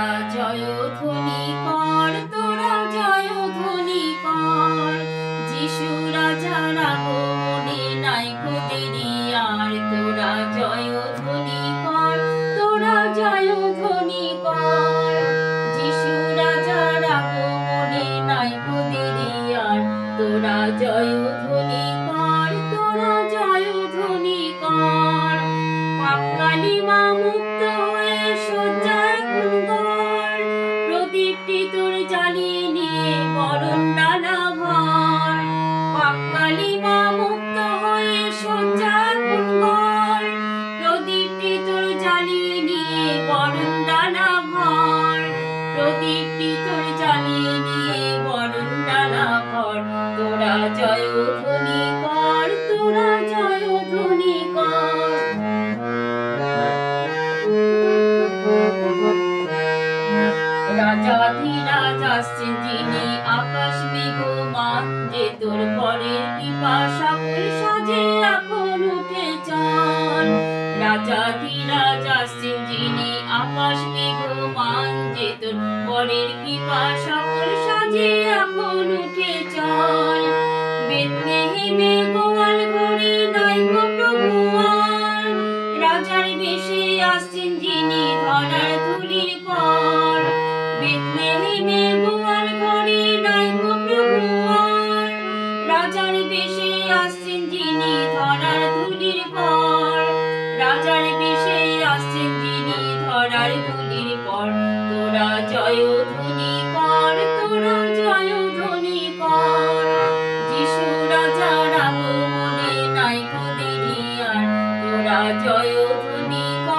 তোরা জয়ধ্বনি কর, তোরা জয়ধ্বনি কর। যিশু রাজার আগমনে নাইকো দেরি আর। তোরা জয়ধ্বনি কর, তোরা জয়ধ্বনি কর। যিশু রাজার আগমনে নাইকো দেরি আর। তোরা জয়ধ্বনি কর, তোরা জয়ধ্বনি কর। পাপ কালিমা মুক্ত হয়ে শয্যায় খুন কর। প্রদীপটি তোর জ্বালিয়ে নিয়ে বরণ ডালা ভর। পাপ কালিমা মুক্ত হয়ে শয্যায় খুন কর। প্রদীপটি তোর জ্বালিয়ে নিয়ে বরণ ডালা ভর। প্রদীপটি তোর জ্বালিয়ে নিয়ে বরণ ডালা ভর। তোরা জয়ধ্বনি কর, তোরা জয়ধ্বনি কর। রাজাধিরাজ আসছেন যিনি, আকাশ মেঘমান যে তোর পরের কৃপা সকল সাজে এখন উঠে চল। রাজাধিরাজ আসছেন যিনি, আকাশ মেঘমান যে তোর পরের কৃপা সকল সাজে এখন উঠে চল। বেথলেহেমে গোয়াল ঘরে নাইকো প্রভু আর। রাজার বেশে আসছেন যিনি ধরার ধুলির পর। বেথলেহেমে গোয়াল ঘরে নাইকো প্রভু আর। রাজার বেশে আসছেন যিনি ধরার ধুলির পর। রাজার বেশে আসছেন যিনি ধরার ধুলির পর। তোরা জয়ধ্বনি কর, তোরা জয়ধ্বনি কর। যিশু রাজার আগমনে নাইকো দেরি আর। তোরা জয়ধ্বনি কর।